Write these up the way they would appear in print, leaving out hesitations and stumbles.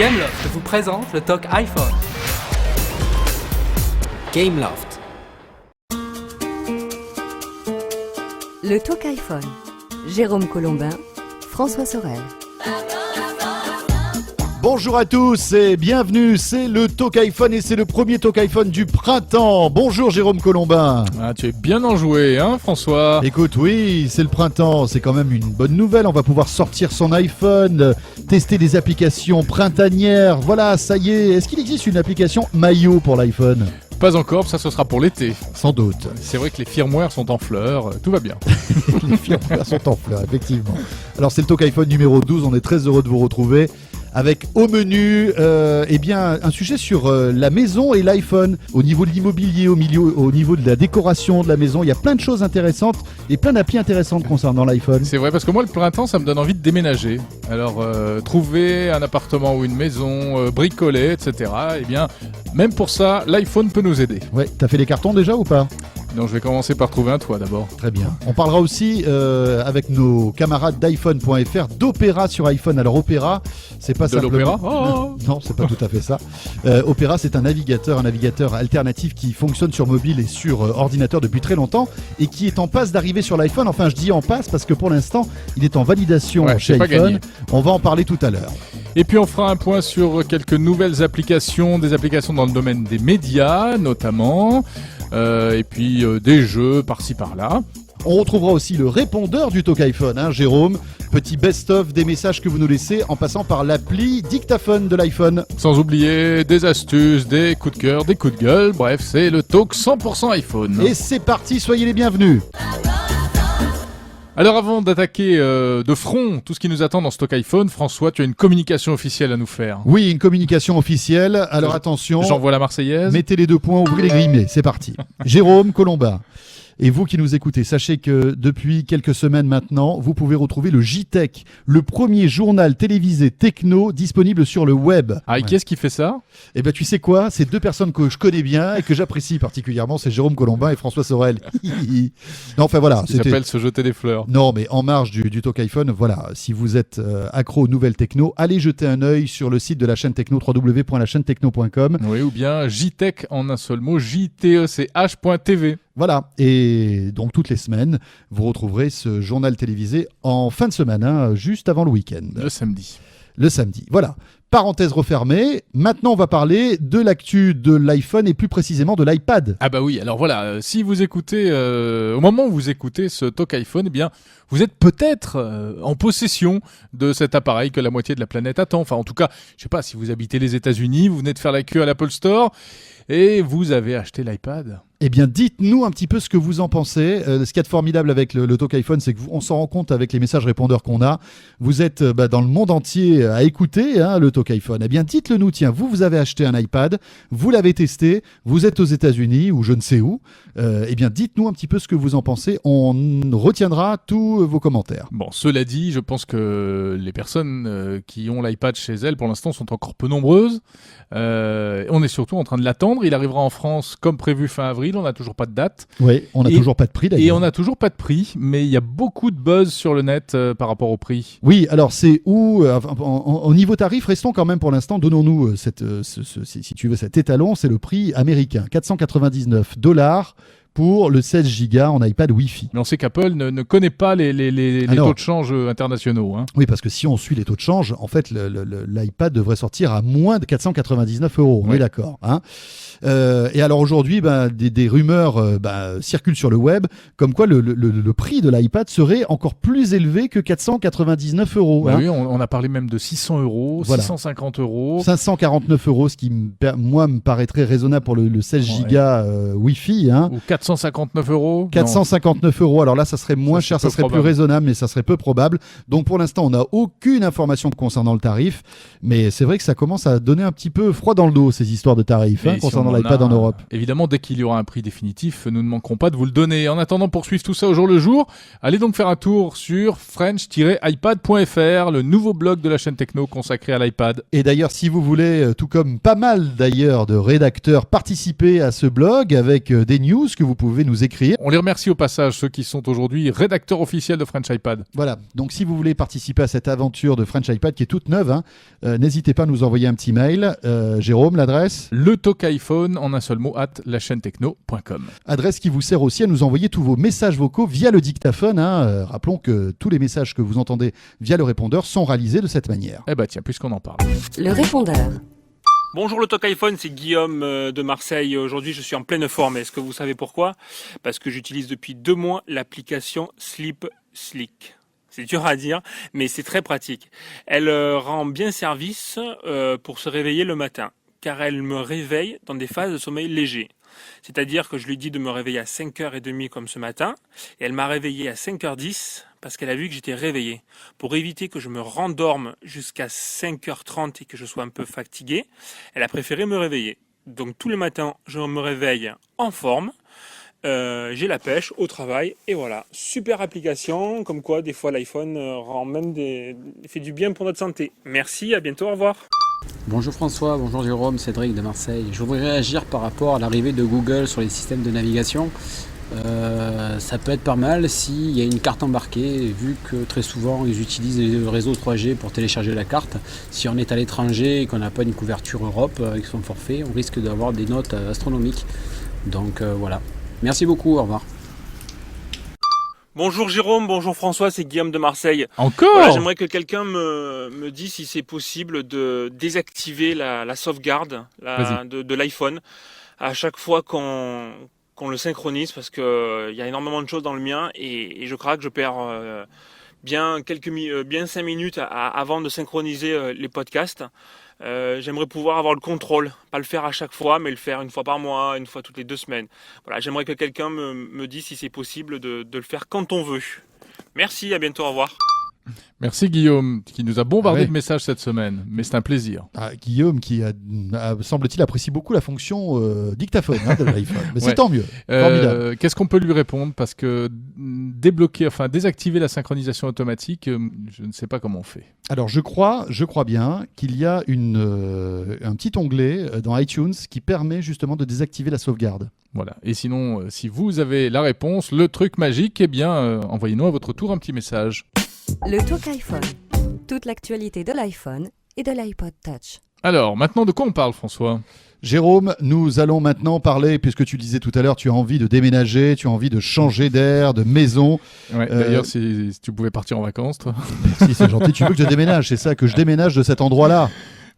Gameloft vous présente le talk iPhone. Gameloft. Le talk iPhone. Jérôme Colombin, François Sorel. Bonjour à tous et bienvenue, c'est le Talk iPhone et c'est le premier Talk iPhone du printemps. Bonjour Jérôme Colombin. Ah, tu es bien enjoué, hein François? Écoute, oui, c'est le printemps, c'est quand même une bonne nouvelle. On va pouvoir sortir son iPhone, tester des applications printanières. Voilà, ça y est. Est-ce qu'il existe une application maillot pour l'iPhone ? Pas encore, ça ce sera pour l'été. Sans doute. C'est vrai que les firmware sont en fleurs, tout va bien. Les firmware sont en fleurs, effectivement. Alors c'est le Talk iPhone numéro 12, on est très heureux de vous retrouver. Avec au menu un sujet sur la maison et l'iPhone. Au niveau de l'immobilier, au niveau de la décoration de la maison, il y a plein de choses intéressantes et plein d'applis intéressantes concernant l'iPhone. C'est vrai, parce que moi le printemps ça me donne envie de déménager. Alors trouver un appartement ou une maison, bricoler, etc. Eh bien, même pour ça, l'iPhone peut nous aider. Ouais, t'as fait les cartons déjà ou pas ? Donc je vais commencer par trouver un toit d'abord. Très bien. On parlera aussi avec nos camarades d'iPhone.fr d'Opera sur iPhone. Alors Opera, c'est pas de simplement... l'Opéra Non, c'est pas tout à fait ça. Opera, c'est un navigateur alternatif qui fonctionne sur mobile et sur ordinateur depuis très longtemps et qui est en passe d'arriver sur l'iPhone. Enfin, je dis en passe parce que pour l'instant, il est en validation chez iPhone. Gagné. On va en parler tout à l'heure. Et puis on fera un point sur quelques nouvelles applications, des applications dans le domaine des médias notamment, et puis des jeux par-ci par-là. On retrouvera aussi le répondeur du Talk iPhone, hein, Jérôme. Petit best-of des messages que vous nous laissez en passant par l'appli dictaphone de l'iPhone. Sans oublier des astuces, des coups de cœur, des coups de gueule, bref, c'est le Talk 100% iPhone. Et c'est parti, soyez les bienvenus. Alors avant d'attaquer de front tout ce qui nous attend dans ce Talk iPhone, François, tu as une communication officielle à nous faire. Oui, une communication officielle. Alors attention, j'envoie la Marseillaise. Mettez les deux points, ouvrez les grimets, c'est parti. Jérôme Colombin. Et vous qui nous écoutez, sachez que depuis quelques semaines maintenant, vous pouvez retrouver le JTech, le premier journal télévisé techno disponible sur le web. Ah, et qui est-ce qui fait ça ? Eh ben, tu sais quoi ? C'est deux personnes que je connais bien et que j'apprécie particulièrement, c'est Jérôme Colombin et François Sorel. Non, enfin voilà. Ça s'appelle se jeter des fleurs. Non, mais en marge du Talk iPhone, voilà. Si vous êtes accro aux nouvelles techno, allez jeter un œil sur le site de la chaîne techno, www.lachaînetechno.com. Oui, ou bien JTech en un seul mot, jtech.tv. Voilà, et donc toutes les semaines, vous retrouverez ce journal télévisé en fin de semaine, hein, juste avant le week-end. Le samedi. Le samedi, voilà. Parenthèse refermée, maintenant on va parler de l'actu de l'iPhone et plus précisément de l'iPad. Ah bah oui, alors voilà, si vous écoutez, au moment où vous écoutez ce Talk iPhone, eh bien, vous êtes peut-être en possession de cet appareil que la moitié de la planète attend. Enfin, en tout cas, je sais pas, si vous habitez les États-Unis, vous venez de faire la queue à l'Apple Store et vous avez acheté l'iPad. Eh bien, dites-nous un petit peu ce que vous en pensez. Ce qu'il y a de formidable avec le Talk iPhone, c'est qu'on s'en rend compte avec les messages répondeurs qu'on a. Vous êtes dans le monde entier à écouter le Talk iPhone. Eh bien, dites-le nous, tiens, vous avez acheté un iPad, vous l'avez testé, vous êtes aux États-Unis ou je ne sais où. Eh bien, dites-nous un petit peu ce que vous en pensez. On retiendra tous vos commentaires. Bon, cela dit, je pense que les personnes qui ont l'iPad chez elles, pour l'instant, sont encore peu nombreuses. On est surtout en train de l'attendre. Il arrivera en France comme prévu fin avril. On n'a toujours pas de date. Oui, on n'a toujours pas de prix d'ailleurs. Et on n'a toujours pas de prix, mais il y a beaucoup de buzz sur le net par rapport au prix. Oui, alors c'est où au niveau tarif, restons quand même pour l'instant, donnons-nous si tu veux cet étalon, c'est le prix américain, $499 pour le 16 Go en iPad Wi-Fi. Mais on sait qu'Apple ne connaît pas les taux de change internationaux. Hein. Oui, parce que si on suit les taux de change, en fait, l'iPad devrait sortir à moins de 499 €. On est d'accord. Hein. Et alors aujourd'hui, des rumeurs circulent sur le web, comme quoi le prix de l'iPad serait encore plus élevé que 499 €. Bah oui, on a parlé même de 600 €, voilà. 650 €. 549 €, ce qui me paraîtrait raisonnable pour le 16 Go Wi-Fi. Hein. Ou 459 €. 459 €. Alors là, ça serait moins cher, ça serait plus raisonnable, mais ça serait peu probable. Donc pour l'instant, on n'a aucune information concernant le tarif. Mais c'est vrai que ça commence à donner un petit peu froid dans le dos, ces histoires de tarifs concernant l'iPad en Europe. Évidemment, dès qu'il y aura un prix définitif, nous ne manquerons pas de vous le donner. En attendant, pour suivre tout ça au jour le jour, allez donc faire un tour sur french-ipad.fr, le nouveau blog de la chaîne techno consacré à l'iPad. Et d'ailleurs, si vous voulez, tout comme pas mal d'ailleurs de rédacteurs, participer à ce blog avec des news que vous vous pouvez nous écrire. On les remercie au passage, ceux qui sont aujourd'hui rédacteurs officiels de French iPad. Voilà, donc si vous voulez participer à cette aventure de French iPad qui est toute neuve, n'hésitez pas à nous envoyer un petit mail. Jérôme, l'adresse Le Talk iPhone en un seul mot @lachaînetechno.com. Adresse qui vous sert aussi à nous envoyer tous vos messages vocaux via le dictaphone. Rappelons que tous les messages que vous entendez via le répondeur sont réalisés de cette manière. Eh ben tiens, puisqu'on en parle. Le répondeur. Bonjour le Talk iPhone, c'est Guillaume de Marseille. Aujourd'hui, je suis en pleine forme. Est-ce que vous savez pourquoi ? Parce que j'utilise depuis 2 mois l'application Sleep Slick. C'est dur à dire, mais c'est très pratique. Elle rend bien service pour se réveiller le matin, car elle me réveille dans des phases de sommeil léger. C'est-à-dire que je lui dis de me réveiller à 5h30 comme ce matin, et elle m'a réveillé à 5h10 parce qu'elle a vu que j'étais réveillé. Pour éviter que je me rendorme jusqu'à 5h30 et que je sois un peu fatigué, elle a préféré me réveiller. Donc tous les matins, je me réveille en forme, j'ai la pêche au travail, et voilà. Super application, comme quoi des fois l'iPhone rend même fait du bien pour notre santé. Merci, à bientôt, au revoir. Bonjour François, bonjour Jérôme, Cédric de Marseille. Je voudrais réagir par rapport à l'arrivée de Google sur les systèmes de navigation. Ça peut être pas mal s'il y a une carte embarquée, vu que très souvent ils utilisent le réseau 3G pour télécharger la carte. Si on est à l'étranger et qu'on n'a pas une couverture Europe avec son forfait, on risque d'avoir des notes astronomiques. Donc voilà. Merci beaucoup, au revoir. Bonjour Jérôme, bonjour François, c'est Guillaume de Marseille. Encore Voilà, j'aimerais que quelqu'un me dise si c'est possible de désactiver la sauvegarde de l'iPhone à chaque fois qu'on le synchronise, parce que y a énormément de choses dans le mien et je crains que je perds bien 5 minutes avant de synchroniser les podcasts. J'aimerais pouvoir avoir le contrôle, pas le faire à chaque fois, mais le faire une fois par mois, une fois toutes les 2 semaines. Voilà, j'aimerais que quelqu'un me dise si c'est possible de le faire quand on veut. Merci, à bientôt, au revoir. Merci Guillaume, qui nous a bombardé Ah ouais. de messages cette semaine, mais c'est un plaisir. Guillaume qui semble-t-il apprécie beaucoup la fonction dictaphone de l'iPhone. Mais Ouais. c'est tant mieux. Formidable. Qu'est-ce qu'on peut lui répondre ? Parce que désactiver la synchronisation automatique, je ne sais pas comment on fait. Alors je crois bien qu'il y a un petit onglet dans iTunes qui permet justement de désactiver la sauvegarde. Voilà. Et sinon, si vous avez la réponse, le truc magique, eh bien, envoyez-nous à votre tour un petit message. Le Talk iPhone. Toute l'actualité de l'iPhone et de l'iPod Touch. Alors, maintenant, de quoi on parle, François ? Jérôme, nous allons maintenant parler, puisque tu disais tout à l'heure, tu as envie de déménager, tu as envie de changer d'air, de maison. Ouais, d'ailleurs, si tu pouvais partir en vacances, toi. Merci, c'est gentil, tu veux que je déménage, c'est ça, que je déménage de cet endroit-là.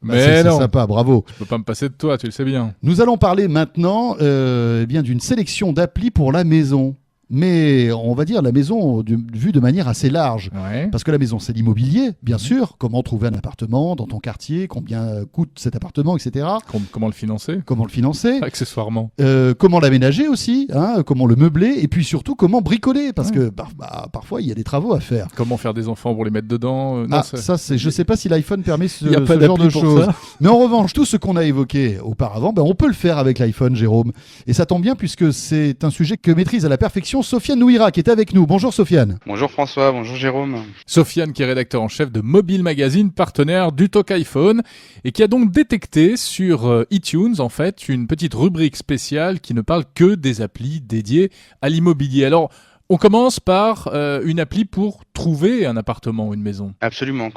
Bah, Mais c'est non, sympa, bravo. je peux pas me passer de toi, tu le sais bien. Nous allons parler maintenant bien d'une sélection d'applis pour la maison. Mais on va dire la maison vue de manière assez large. Ouais. Parce que la maison, c'est l'immobilier, bien sûr. Comment trouver un appartement dans ton quartier, combien coûte cet appartement, etc. Comment le financer ? Comment le financer, Accessoirement. comment l'aménager aussi, comment le meubler, et puis surtout comment bricoler, parce que parfois il y a des travaux à faire. Comment faire des enfants pour les mettre dedans ? Non, Je sais pas si l'iPhone permet ce Il y a pas genre de d'appli pour choses. ça. Mais en revanche, tout ce qu'on a évoqué auparavant, on peut le faire avec l'iPhone, Jérôme. Et ça tombe bien puisque c'est un sujet que maîtrise à la perfection Sofiane Nouira, qui est avec nous. Bonjour Sofiane. Bonjour François, bonjour Jérôme. Sofiane, qui est rédacteur en chef de Mobile Magazine, partenaire du Talk iPhone, et qui a donc détecté sur iTunes, en fait, une petite rubrique spéciale qui ne parle que des applis dédiées à l'immobilier. Alors, on commence par une appli pour trouver un appartement ou une maison. Absolument,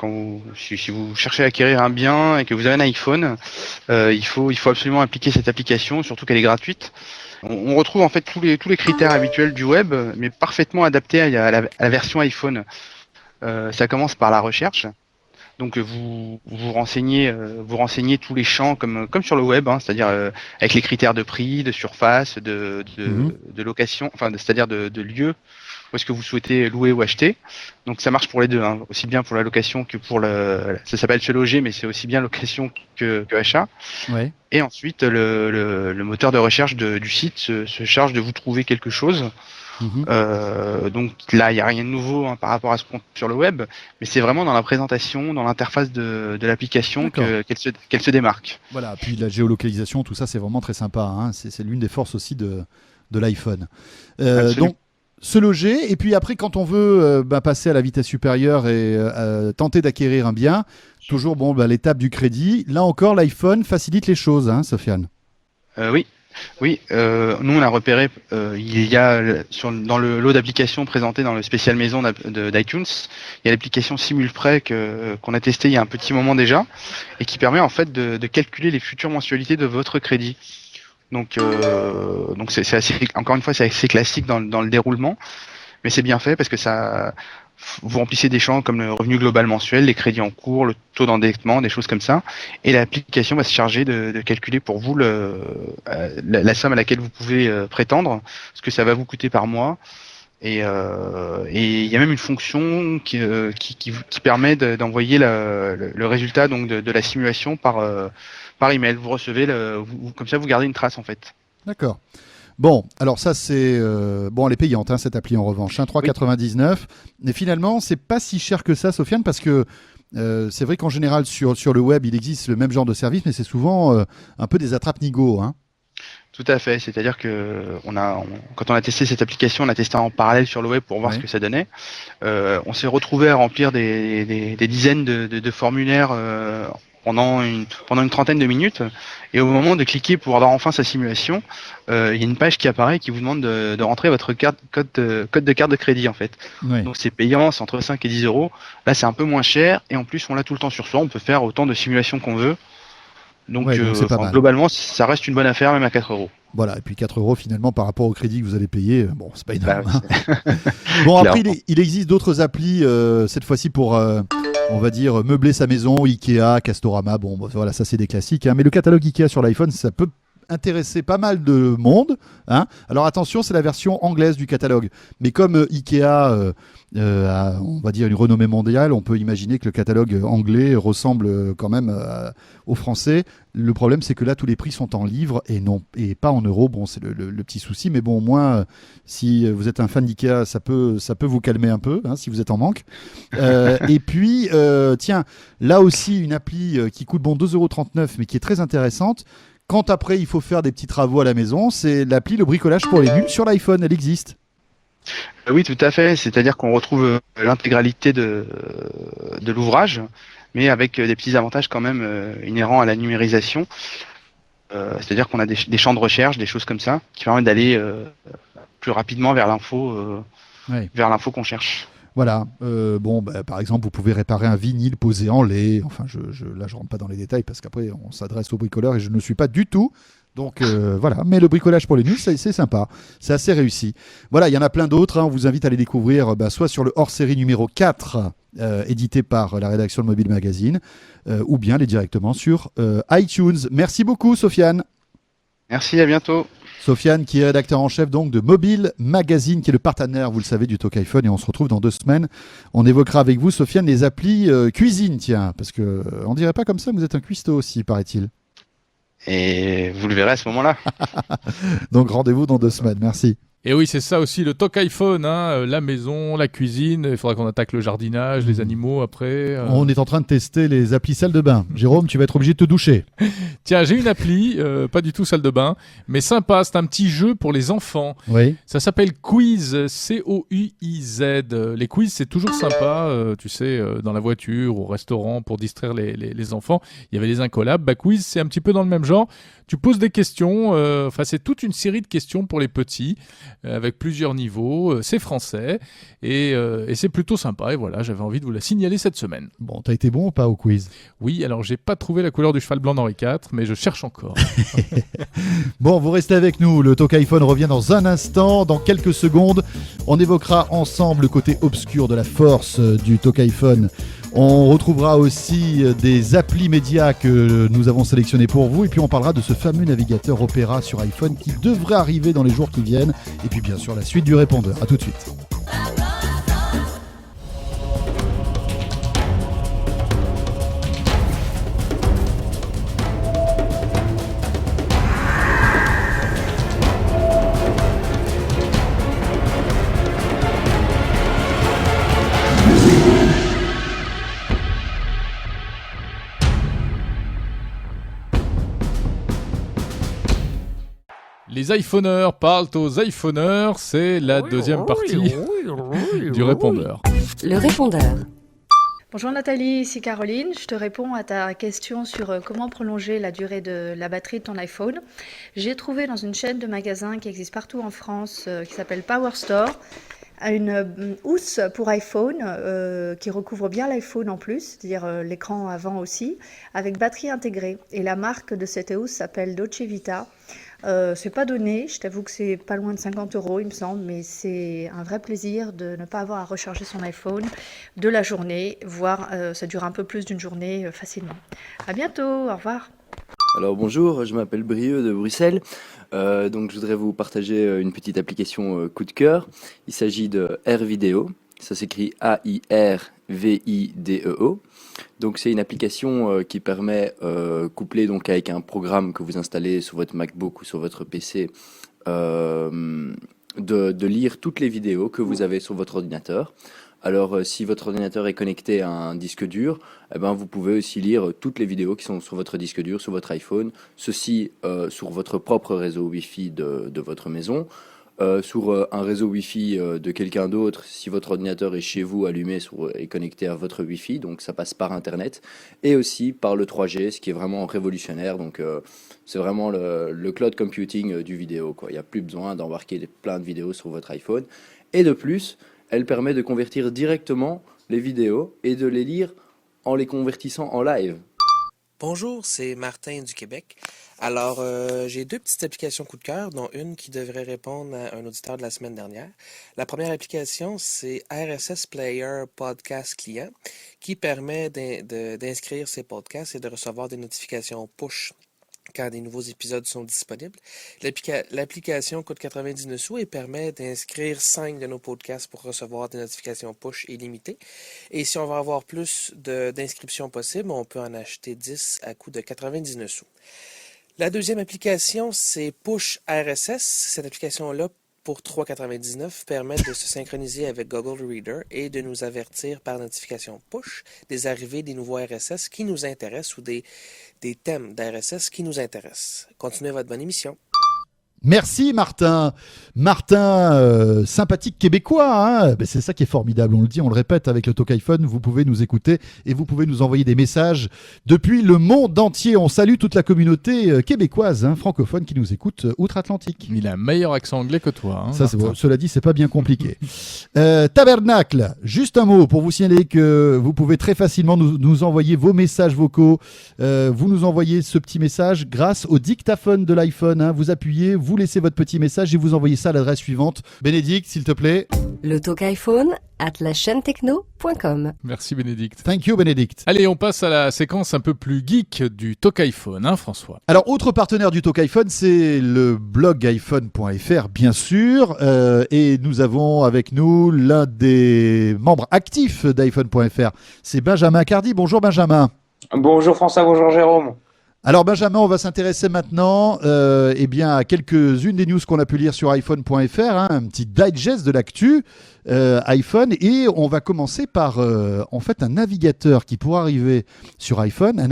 si vous cherchez à acquérir un bien et que vous avez un iPhone, il faut absolument appliquer cette application, surtout qu'elle est gratuite. On retrouve en fait tous les critères habituels du web, mais parfaitement adaptés à la version iPhone. Ça commence par la recherche. Donc vous renseignez tous les champs comme sur le web, c'est-à-dire avec les critères de prix, de surface, de location, c'est-à-dire de lieu où est-ce que vous souhaitez louer ou acheter. Donc ça marche pour les deux, aussi bien pour la location que pour ça s'appelle se loger, mais c'est aussi bien location que achat. Ouais. Et ensuite le moteur de recherche du site se charge de vous trouver quelque chose. Donc là, il n'y a rien de nouveau par rapport à ce qu'on trouve sur le web, mais c'est vraiment dans la présentation, dans l'interface de l'application qu'elle se démarque. Voilà, puis la géolocalisation, tout ça, c'est vraiment très sympa. C'est l'une des forces aussi de l'iPhone. Donc, se loger, et puis après, quand on veut passer à la vitesse supérieure et tenter d'acquérir un bien, toujours l'étape du crédit. Là encore, l'iPhone facilite les choses, Sofiane. Oui. Oui, nous on a repéré, il y a dans le lot d'applications présenté dans le spécial maison d'iTunes, il y a l'application Simulprêt qu'on a testé il y a un petit moment déjà et qui permet en fait de calculer les futures mensualités de votre crédit. Donc c'est assez, encore une fois, c'est assez classique dans le déroulement, mais c'est bien fait parce que vous remplissez des champs comme le revenu global mensuel, les crédits en cours, le taux d'endettement, des choses comme ça, et l'application va se charger de calculer pour vous la somme à laquelle vous pouvez prétendre, ce que ça va vous coûter par mois. Et il y a même une fonction qui permet d'envoyer le résultat donc de la simulation par email. Vous recevez comme ça vous gardez une trace en fait. D'accord. Bon, alors ça c'est bon, elle est payante cette appli en revanche, 3,99. Mais finalement, c'est pas si cher que ça, Sofiane, parce que c'est vrai qu'en général sur le web, il existe le même genre de service, mais c'est souvent un peu des attrape-nigo. Tout à fait, c'est-à-dire que quand on a testé cette application, on a testé en parallèle sur le web pour voir ce que ça donnait. On s'est retrouvé à remplir des dizaines de formulaires pendant une trentaine de minutes, et au moment de cliquer pour avoir enfin sa simulation, il y a une page qui apparaît qui vous demande de rentrer votre code de carte de crédit en fait. Oui. Donc c'est payant, c'est entre 5 et 10 euros. Là c'est un peu moins cher, et en plus on l'a tout le temps sur soi, on peut faire autant de simulations qu'on veut. Donc, c'est pas mal. Globalement, ça reste une bonne affaire, même à 4 euros. Voilà, et puis 4 euros finalement par rapport au crédit que vous allez payer, bon, c'est pas énorme. Bah, bon, après, il existe d'autres applis, cette fois-ci pour, on va dire, meubler sa maison, Ikea, Castorama, bon, voilà, ça c'est des classiques. Mais le catalogue Ikea sur l'iPhone, ça peut intéresser pas mal de monde. Alors attention, c'est la version anglaise du catalogue. Mais comme Ikea a, on va dire, une renommée mondiale, on peut imaginer que le catalogue anglais ressemble quand même au français. Le problème, c'est que là, tous les prix sont en livres et pas en euros. Bon, c'est le petit souci, mais bon, au moins, si vous êtes un fan d'Ikea, ça peut vous calmer un peu, si vous êtes en manque. Et puis, tiens, là aussi, une appli qui coûte 2,39 €, mais qui est très intéressante. Quand après, il faut faire des petits travaux à la maison, c'est l'appli Le Bricolage pour les nuls sur l'iPhone. Elle existe. Oui, tout à fait. C'est-à-dire qu'on retrouve l'intégralité de l'ouvrage, mais avec des petits avantages quand même inhérents à la numérisation. C'est-à-dire qu'on a des champs de recherche, des choses comme ça, qui permettent d'aller plus rapidement vers l'info qu'on cherche. Voilà. Par exemple, vous pouvez réparer un vinyle posé en lait. Enfin, là, je rentre pas dans les détails parce qu'après, on s'adresse aux bricoleurs et je ne le suis pas du tout. Donc voilà, mais le bricolage pour les nuls, c'est sympa, c'est assez réussi. Voilà, il y en a plein d'autres, on vous invite à les découvrir soit sur le hors-série numéro 4, édité par la rédaction de Mobile Magazine, ou bien les directement sur iTunes. Merci beaucoup, Sofiane. Merci, à bientôt. Sofiane, qui est rédacteur en chef donc de Mobile Magazine, qui est le partenaire, vous le savez, du Talk iPhone, et on se retrouve dans 2 semaines. On évoquera avec vous, Sofiane, les applis cuisine, tiens, parce que on dirait pas comme ça, mais vous êtes un cuistot aussi, paraît-il. Et vous le verrez à ce moment-là. Donc rendez-vous dans 2 semaines, merci. Et oui, c'est ça aussi, le Talk iPhone, la maison, la cuisine, il faudra qu'on attaque le jardinage, les animaux après. On est en train de tester les applis salle de bain. Jérôme, tu vas être obligé de te doucher. Tiens, j'ai une appli, pas du tout salle de bain, mais sympa, c'est un petit jeu pour les enfants. Oui. Ça s'appelle Quiz, C-O-U-I-Z. Les quiz, c'est toujours sympa, tu sais, dans la voiture, au restaurant, pour distraire les enfants. Il y avait les incollables. Quiz, c'est un petit peu dans le même genre. Tu poses des questions, c'est toute une série de questions pour les petits, avec plusieurs niveaux. C'est français et c'est plutôt sympa. Et voilà, j'avais envie de vous la signaler cette semaine. Bon, t'as été bon ou pas au quiz? Oui, alors j'ai pas trouvé la couleur du cheval blanc d'Henri IV, mais je cherche encore. Bon, vous restez avec nous. Le Talk iPhone revient dans un instant, dans quelques secondes. On évoquera ensemble le côté obscur de la force du Talk iPhone. On retrouvera aussi des applis médias que nous avons sélectionnés pour vous. Et puis on parlera de ce fameux navigateur Opera sur iPhone qui devrait arriver dans les jours qui viennent. Et puis bien sûr la suite du répondeur. A tout de suite. Les iPhoneurs parlent aux iPhoneurs, c'est la deuxième partie du répondeur. Le répondeur. Bonjour Nathalie, ici Caroline. Je te réponds à ta question sur comment prolonger la durée de la batterie de ton iPhone. J'ai trouvé dans une chaîne de magasins qui existe partout en France, qui s'appelle Power Store, une housse pour iPhone qui recouvre bien l'iPhone en plus, c'est-à-dire l'écran avant aussi, avec batterie intégrée. Et la marque de cette housse s'appelle Dolce Vita. C'est pas donné, je t'avoue que c'est pas loin de 50 €, il me semble, mais c'est un vrai plaisir de ne pas avoir à recharger son iPhone de la journée, voire ça dure un peu plus d'une journée facilement. À bientôt, au revoir. Alors bonjour, je m'appelle Brieux de Bruxelles. Donc je voudrais vous partager une petite application coup de cœur. Il s'agit de AirVideo. Ça s'écrit AIRVIDEO. Donc c'est une application qui permet, couplée donc avec un programme que vous installez sur votre MacBook ou sur votre PC, de lire toutes les vidéos que vous avez sur votre ordinateur. Alors si votre ordinateur est connecté à un disque dur, eh ben, vous pouvez aussi lire toutes les vidéos qui sont sur votre disque dur, sur votre iPhone, ceci sur votre propre réseau Wi-Fi de votre maison. Sur un réseau Wi-Fi de quelqu'un d'autre, si votre ordinateur est chez vous allumé et connecté à votre Wi-Fi, donc ça passe par Internet, et aussi par le 3G, ce qui est vraiment révolutionnaire. Donc c'est vraiment le cloud computing du vidéo, quoi. Il n'y a plus besoin d'embarquer plein de vidéos sur votre iPhone. Et de plus, elle permet de convertir directement les vidéos et de les lire en les convertissant en live. Bonjour, c'est Martin du Québec. Alors, j'ai deux petites applications coup de cœur, dont une qui devrait répondre à un auditeur de la semaine dernière. La première application, c'est RSS Player Podcast Client, qui permet d'inscrire ses podcasts et de recevoir des notifications push quand des nouveaux épisodes sont disponibles. L'application coûte 99 sous et permet d'inscrire 5 de nos podcasts pour recevoir des notifications push illimitées. Et si on veut avoir plus d'inscriptions possibles, on peut en acheter 10 à coût de 99 sous. La deuxième application, c'est Push RSS. Cette application-là, pour 3,99, permet de se synchroniser avec Google Reader et de nous avertir par notification push des arrivées des nouveaux RSS qui nous intéressent ou des thèmes d'RSS qui nous intéressent. Continuez votre bonne émission. Merci Martin. Martin, sympathique québécois, hein. Ben, c'est ça qui est formidable, on le dit, on le répète avec le Talk iPhone, vous pouvez nous écouter et vous pouvez nous envoyer des messages depuis le monde entier. On salue toute la communauté québécoise, hein, francophone qui nous écoute outre-Atlantique. Il a un meilleur accent anglais que toi. Hein, ça, cela dit, c'est pas bien compliqué. Tabernacle, juste un mot pour vous signaler que vous pouvez très facilement nous envoyer vos messages vocaux. Vous nous envoyez ce petit message grâce au dictaphone de l'iPhone, hein. Vous appuyez, vous laissez votre petit message et vous envoyez ça à l'adresse suivante. Bénédicte, s'il te plaît. Le Talk iPhone @lachaînetechno.com. Merci Bénédicte. Thank you Bénédicte. Allez, on passe à la séquence un peu plus geek du Talk iPhone, hein François. Alors, autre partenaire du Talk iPhone, c'est le blog iPhone.fr, bien sûr. Et nous avons avec nous l'un des membres actifs d'iPhone.fr. C'est Benjamin Cardi. Bonjour Benjamin. Bonjour François, bonjour Jérôme. Alors Benjamin, on va s'intéresser maintenant à quelques-unes des news qu'on a pu lire sur iPhone.fr, hein, un petit digest de l'actu iPhone, et on va commencer par en fait un navigateur qui pourrait arriver sur iPhone, un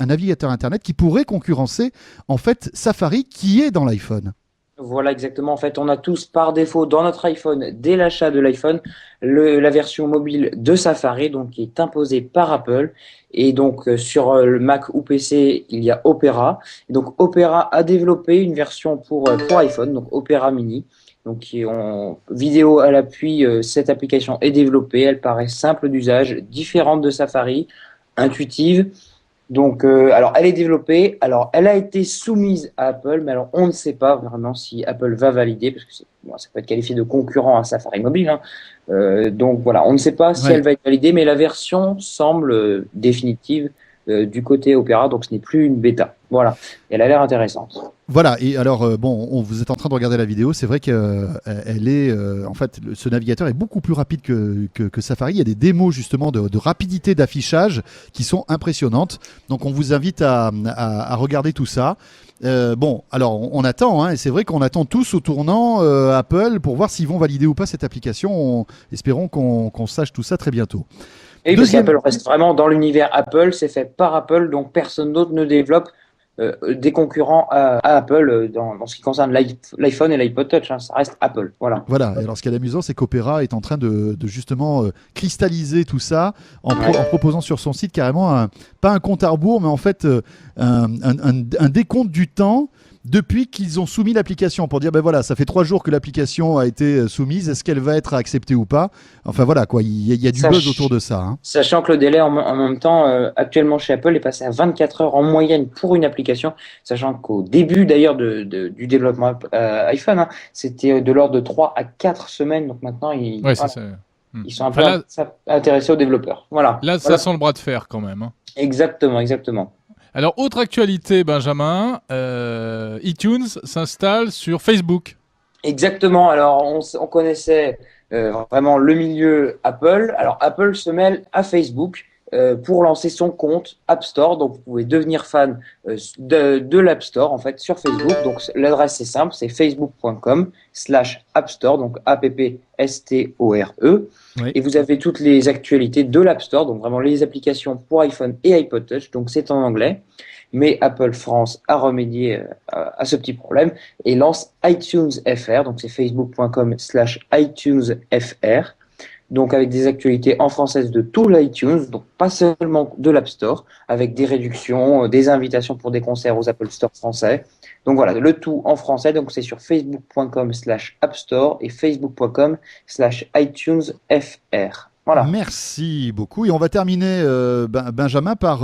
navigateur Internet qui pourrait concurrencer en fait Safari qui est dans l'iPhone. Voilà, exactement. En fait, on a tous par défaut dans notre iPhone, dès l'achat de l'iPhone, la version mobile de Safari, donc qui est imposée par Apple. Et donc sur le Mac ou PC, il y a Opera. Et donc Opera a développé une version pour iPhone, donc Opera Mini. Donc qui en vidéo à l'appui, cette application est développée. Elle paraît simple d'usage, différente de Safari, intuitive. Donc, alors, elle est développée. Alors, elle a été soumise à Apple, mais alors, on ne sait pas vraiment si Apple va valider, parce que ça peut être qualifié de concurrent à Safari Mobile. Hein. Donc, voilà, on ne sait pas si elle va être validée, mais la version semble définitive du côté Opera, donc ce n'est plus une bêta. Voilà, et elle a l'air intéressante. Voilà, et alors, vous êtes en train de regarder la vidéo, c'est vrai qu'elle est, en fait, ce navigateur est beaucoup plus rapide que Safari. Il y a des démos justement de rapidité d'affichage qui sont impressionnantes. Donc on vous invite à regarder tout ça. Alors on attend, hein, et c'est vrai qu'on attend tous au tournant Apple pour voir s'ils vont valider ou pas cette application. Espérons qu'on sache tout ça très bientôt. Et parce qu'Apple reste vraiment dans l'univers Apple, c'est fait par Apple, donc personne d'autre ne développe des concurrents à Apple dans ce qui concerne l'iPhone et l'iPod Touch. Hein. Ça reste Apple. Voilà. Voilà, et alors ce qui est amusant, c'est qu'Opera est en train de justement cristalliser tout ça en proposant sur son site carrément pas un compte à rebours, mais en fait un décompte du temps depuis qu'ils ont soumis l'application pour dire ben voilà, ça fait 3 jours que l'application a été soumise, est-ce qu'elle va être acceptée ou pas? Enfin voilà quoi, il y a du buzz autour de ça. Hein. Sachant que le délai en même temps, actuellement chez Apple, est passé à 24 heures en moyenne pour une application, sachant qu'au début d'ailleurs du développement iPhone, hein, c'était de l'ordre de 3 à 4 semaines, donc maintenant ils sont un peu intéressés aux développeurs. Voilà. Là, ça sent le bras de fer quand même. Hein. Exactement. Alors, autre actualité, Benjamin, iTunes s'installe sur Facebook. Exactement. Alors, on connaissait vraiment le milieu Apple. Alors, Apple se mêle à Facebook pour lancer son compte App Store. Donc, vous pouvez devenir fan de l'App Store, en fait, sur Facebook. Donc, l'adresse, c'est simple, c'est facebook.com/App Store, donc APPSTORE. Oui. Et vous avez toutes les actualités de l'App Store, donc vraiment les applications pour iPhone et iPod Touch, donc c'est en anglais. Mais Apple France a remédié à ce petit problème et lance iTunes FR, donc c'est facebook.com/iTunes FR. Donc avec des actualités en français de tout l'iTunes, donc pas seulement de l'App Store, avec des réductions, des invitations pour des concerts aux Apple Store français. Donc voilà, le tout en français, donc c'est sur facebook.com/App Store et facebook.com/iTunes FR. Voilà. Merci beaucoup. Et on va terminer, Benjamin, par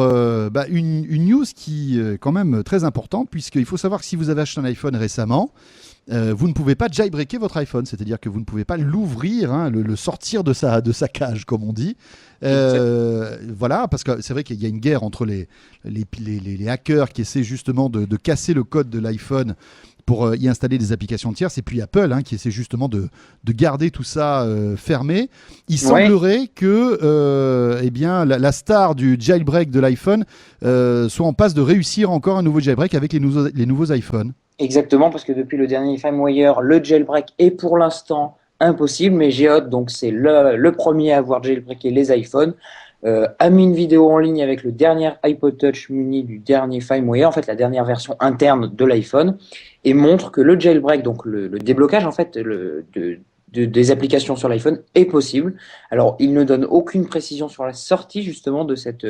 une news qui est quand même très importante, puisqu'il faut savoir que si vous avez acheté un iPhone récemment, vous ne pouvez pas jailbreaker votre iPhone, c'est-à-dire que vous ne pouvez pas l'ouvrir, hein, le sortir de sa cage, comme on dit. Voilà, parce que c'est vrai qu'il y a une guerre entre les hackers qui essaient justement de casser le code de l'iPhone pour y installer des applications tierces, et puis Apple qui essaie justement de garder tout ça fermé. Il semblerait que la star du jailbreak de l'iPhone soit en passe de réussir encore un nouveau jailbreak avec les nouveaux iPhones. Exactement, parce que depuis le dernier FireWire, le jailbreak est pour l'instant impossible, mais Geode, donc c'est le premier à avoir jailbreaké les iPhones, a mis une vidéo en ligne avec le dernier iPod Touch muni du dernier FireWire, en fait la dernière version interne de l'iPhone, et montre que le jailbreak, donc le déblocage en fait des applications sur l'iPhone est possible. Alors, il ne donne aucune précision sur la sortie justement de cette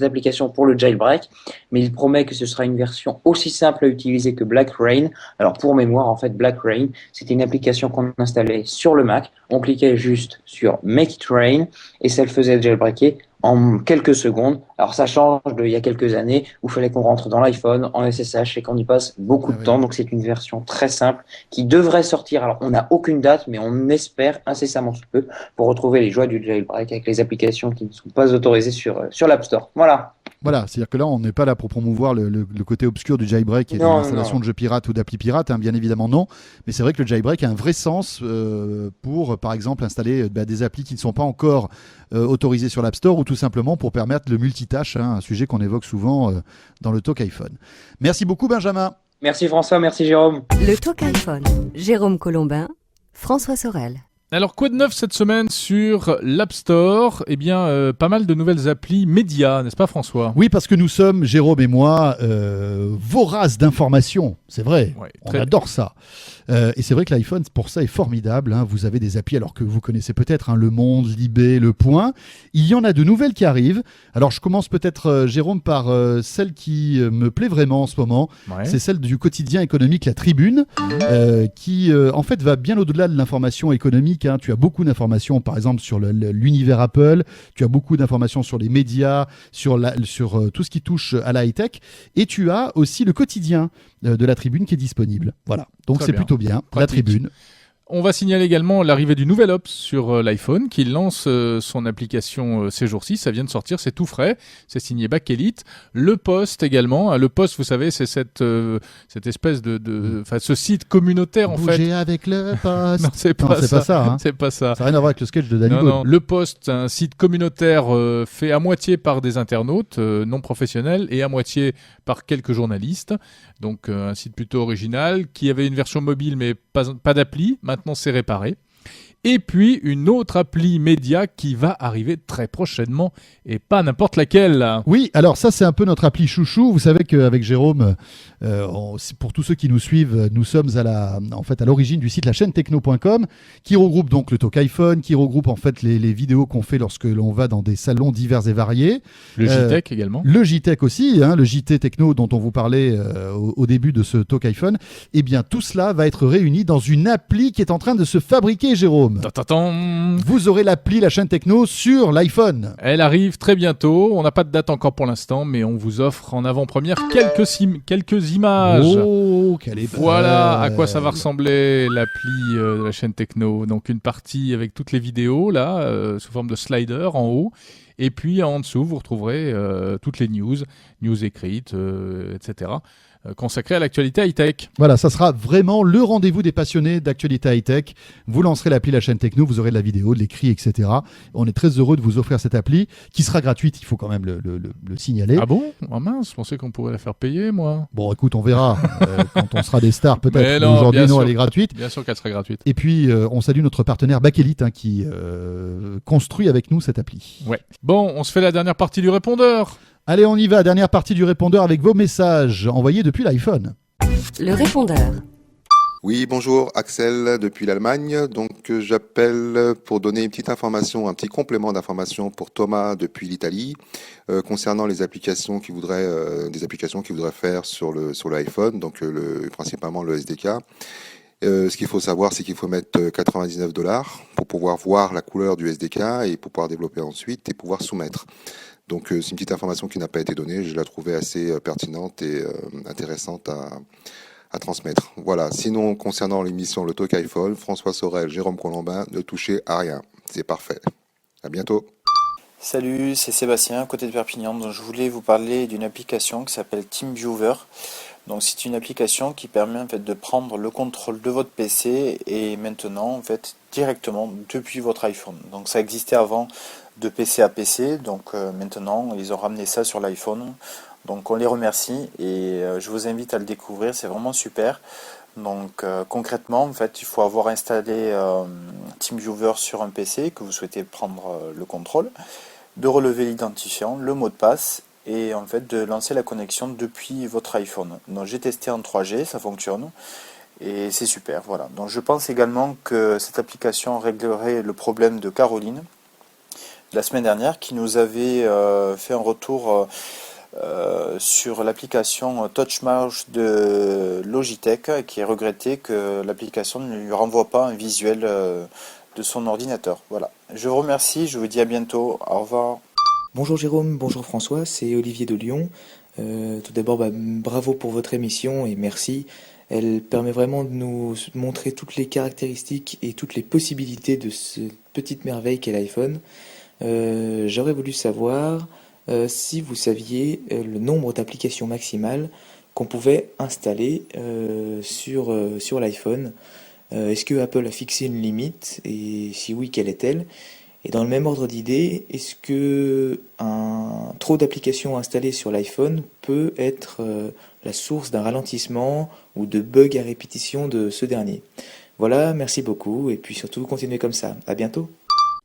application pour le jailbreak, mais il promet que ce sera une version aussi simple à utiliser que Black Rain. Alors, pour mémoire, en fait, Black Rain, c'était une application qu'on installait sur le Mac. On cliquait juste sur Make It Rain et ça le faisait jailbreaker en quelques secondes. Alors ça change d'il y a quelques années où il fallait qu'on rentre dans l'iPhone en SSH et qu'on y passe beaucoup de temps. Donc c'est une version très simple qui devrait sortir. Alors on n'a aucune date, mais on espère incessamment sous peu pour retrouver les joies du jailbreak avec les applications qui ne sont pas autorisées sur l'App Store. Voilà. Voilà, c'est-à-dire que là, on n'est pas là pour promouvoir le côté obscur du jailbreak et de l'installation de jeux pirates ou d'applis pirates, bien évidemment non. Mais c'est vrai que le jailbreak a un vrai sens pour, par exemple, installer des applis qui ne sont pas encore autorisées sur l'App Store ou tout simplement pour permettre le multitâche, un sujet qu'on évoque souvent dans le Talk iPhone. Merci beaucoup, Benjamin. Merci François, merci Jérôme. Le Talk iPhone, Jérôme Colombin, François Sorel. Alors, quoi de neuf cette semaine sur l'App Store? Eh bien, pas mal de nouvelles applis médias, n'est-ce pas François? Oui, parce que nous sommes, Jérôme et moi, voraces d'informations. C'est vrai, on adore ça. Et c'est vrai que l'iPhone, pour ça, est formidable. Hein. Vous avez des applis, alors que vous connaissez peut-être Le Monde, Libé, Le Point. Il y en a de nouvelles qui arrivent. Alors, je commence peut-être, Jérôme, par celle qui me plaît vraiment en ce moment. Ouais. C'est celle du quotidien économique La Tribune, qui, en fait, va bien au-delà de l'information économique. Hein. Tu as beaucoup d'informations, par exemple, sur l'univers Apple. Tu as beaucoup d'informations sur les médias, sur tout ce qui touche à la high-tech. Et tu as aussi le quotidien de La Tribune qui est disponible. Voilà. Donc c'est plutôt bien. Pratique. La Tribune. On va signaler également l'arrivée du nouvel Ops sur l'iPhone qui lance son application ces jours-ci. Ça vient de sortir, c'est tout frais. C'est signé Bakelite. Le Post également. Le Post, vous savez, c'est cette espèce ce site communautaire en fait. Bouger avec le Post. Non, c'est pas ça. Hein. C'est pas ça. Ça n'a rien à voir avec le sketch de Danny Boone. Non. Le Post, un site communautaire fait à moitié par des internautes non professionnels et à moitié par quelques journalistes. Donc un site plutôt original qui avait une version mobile mais pas d'appli. Maintenant, c'est réparé. Et puis une autre appli média qui va arriver très prochainement et pas n'importe laquelle. Oui, alors ça c'est un peu notre appli chouchou. Vous savez qu'avec Jérôme, pour tous ceux qui nous suivent, nous sommes à l'origine du site la chaîne techno.com qui regroupe donc le Talk iPhone, qui regroupe en fait les vidéos qu'on fait lorsque l'on va dans des salons divers et variés. Le JTech également. Le JTech aussi, le JT Techno dont on vous parlait au début de ce Talk iPhone. Eh bien tout cela va être réuni dans une appli qui est en train de se fabriquer, Jérôme. Vous aurez l'appli La Chaîne Techno sur l'iPhone. Elle arrive très bientôt. On n'a pas de date encore pour l'instant, mais on vous offre en avant-première quelques images. Oh, quelle est voilà à quoi ça va ressembler l'appli de La Chaîne Techno. Donc une partie avec toutes les vidéos là, sous forme de slider en haut. Et puis en dessous, vous retrouverez toutes les news écrites, etc. Consacré à l'actualité high-tech. Voilà, ça sera vraiment le rendez-vous des passionnés d'actualité high-tech. Vous lancerez l'appli La Chaîne Techno, vous aurez de la vidéo, de l'écrit, etc. On est très heureux de vous offrir cette appli qui sera gratuite, il faut quand même le signaler. Ah bon ? Oh mince, je pensais qu'on pourrait la faire payer, moi. Bon, écoute, on verra quand on sera des stars, peut-être. Mais non, aujourd'hui, bien non, sûr. elle est gratuite. Bien sûr qu'elle sera gratuite. Et puis, on salue notre partenaire Bakelite qui construit avec nous cette appli. Ouais. Bon, on se fait la dernière partie du répondeur. Allez, on y va. Dernière partie du répondeur avec vos messages envoyés depuis l'iPhone. Le répondeur. Oui, bonjour, Axel depuis l'Allemagne. Donc, j'appelle pour donner une petite information, un petit complément d'information pour Thomas depuis l'Italie, concernant les applications qu'il voudrait, faire sur l'iPhone, donc principalement le SDK. Ce qu'il faut savoir, c'est qu'il faut mettre $99 pour pouvoir voir la couleur du SDK et pour pouvoir développer ensuite et pouvoir soumettre. Donc, c'est une petite information qui n'a pas été donnée. Je la trouvais assez pertinente et intéressante à transmettre. Voilà. Sinon, concernant l'émission Le Talk iPhone, François Sorel, Jérôme Colombin, ne touchez à rien. C'est parfait. À bientôt. Salut, c'est Sébastien, à côté de Perpignan. Donc, je voulais vous parler d'une application qui s'appelle TeamViewer. Donc, c'est une application qui permet en fait de prendre le contrôle de votre PC et maintenant en fait directement depuis votre iPhone. Donc, ça existait avant de PC à PC. Donc, maintenant ils ont ramené ça sur l'iPhone. Donc, on les remercie et je vous invite à le découvrir. C'est vraiment super. Donc, concrètement, en fait, il faut avoir installé TeamViewer sur un PC que vous souhaitez prendre le contrôle, de relever l'identifiant, le mot de passe et en fait de lancer la connexion depuis votre iPhone. Donc j'ai testé en 3G, ça fonctionne et c'est super. Voilà. Donc je pense également que cette application réglerait le problème de Caroline la semaine dernière qui nous avait fait un retour sur l'application TouchMouse de Logitech et qui regrettait que l'application ne lui renvoie pas un visuel de son ordinateur. Voilà. Je vous remercie, je vous dis à bientôt. Au revoir. Bonjour Jérôme, bonjour François, c'est Olivier de Lyon. Tout d'abord, bravo pour votre émission et merci. Elle permet vraiment de nous montrer toutes les caractéristiques et toutes les possibilités de cette petite merveille qu'est l'iPhone. J'aurais voulu savoir si vous saviez le nombre d'applications maximales qu'on pouvait installer sur l'iPhone. Est-ce que Apple a fixé une limite et si oui, quelle est-elle ? Et dans le même ordre d'idée, est-ce que trop d'applications installées sur l'iPhone peut être la source d'un ralentissement ou de bugs à répétition de ce dernier ? Voilà, merci beaucoup et puis surtout continuez comme ça. À bientôt.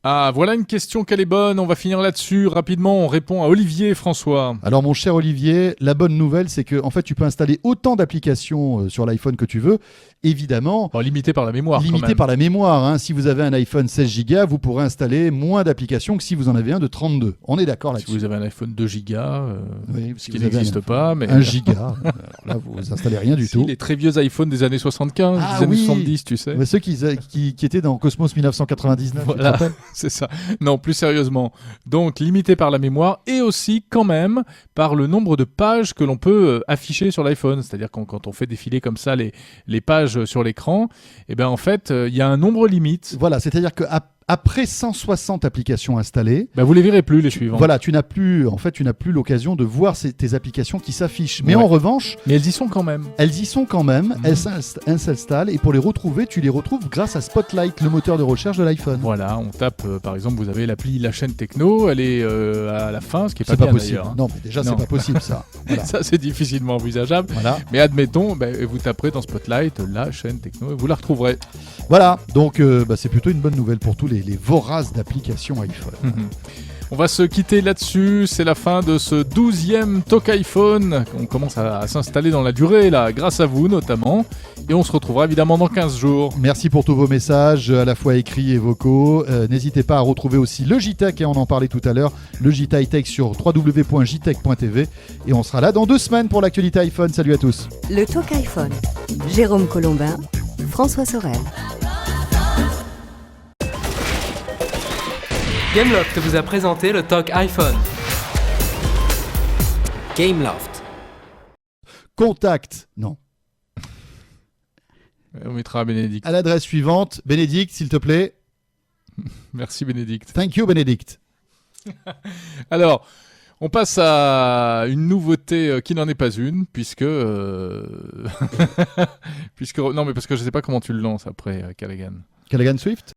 Ah, voilà une question qu'elle est bonne. On va finir là-dessus. Rapidement, on répond à Olivier et François. Alors, mon cher Olivier, la bonne nouvelle, c'est que en fait, tu peux installer autant d'applications sur l'iPhone que tu veux. Évidemment. Limité par la mémoire. Limité par la mémoire. Si vous avez un iPhone 16 Go, vous pourrez installer moins d'applications que si vous en avez un de 32. On est d'accord là-dessus. Si vous avez un iPhone 2 Go, oui, ce qui n'existe pas. Mais... 1 giga. Alors là, vous installez rien du tout. Les très vieux iPhones des années 75, des années 70, tu sais. Mais ceux qui étaient dans Cosmos 1999. Voilà. C'est ça. Non, plus sérieusement. Donc, limité par la mémoire et aussi, quand même, par le nombre de pages que l'on peut afficher sur l'iPhone. C'est-à-dire quand on fait défiler comme ça les pages sur l'écran, eh ben, en fait, il y a un nombre limite. Voilà, c'est-à-dire que Après 160 applications installées, vous les verrez plus les suivantes. Voilà, tu n'as plus l'occasion de voir tes applications qui s'affichent. Mais en revanche, mais elles y sont quand même. Elles s'installent et pour les retrouver, tu les retrouves grâce à Spotlight, le moteur de recherche de l'iPhone. Voilà, on tape par exemple, vous avez l'appli La Chaîne Techno, elle est à la fin, ce qui est pas C'est pas bien possible. d'ailleurs. Non, mais déjà c'est pas possible ça. Voilà. Ça c'est difficilement envisageable. Voilà. Mais admettons, vous taperez dans Spotlight La Chaîne Techno et vous la retrouverez. Voilà, donc c'est plutôt une bonne nouvelle pour tous les voraces d'applications iPhone. On va se quitter là-dessus, c'est la fin de ce 12e Talk iPhone. On commence à s'installer dans la durée là, grâce à vous notamment. Et on se retrouvera évidemment dans 15 jours. Merci pour tous vos messages, à la fois écrits et vocaux. N'hésitez pas à retrouver aussi le JTech, on en parlait tout à l'heure, le JTech Tech sur www.jtech.tv. Et on sera là dans 2 semaines pour l'actualité iPhone. Salut à tous. Le Talk iPhone. Jérôme Colombin, François Sorel. Gameloft vous a présenté le Talk iPhone. Gameloft. Contact. Non. On mettra Bénédicte. À l'adresse suivante, Bénédicte, s'il te plaît. Merci Bénédicte. Thank you Bénédicte. Alors, on passe à une nouveauté qui n'en est pas une, puisque... non, mais parce que je sais pas comment tu le lances après, Callaghan. Callaghan Swift ?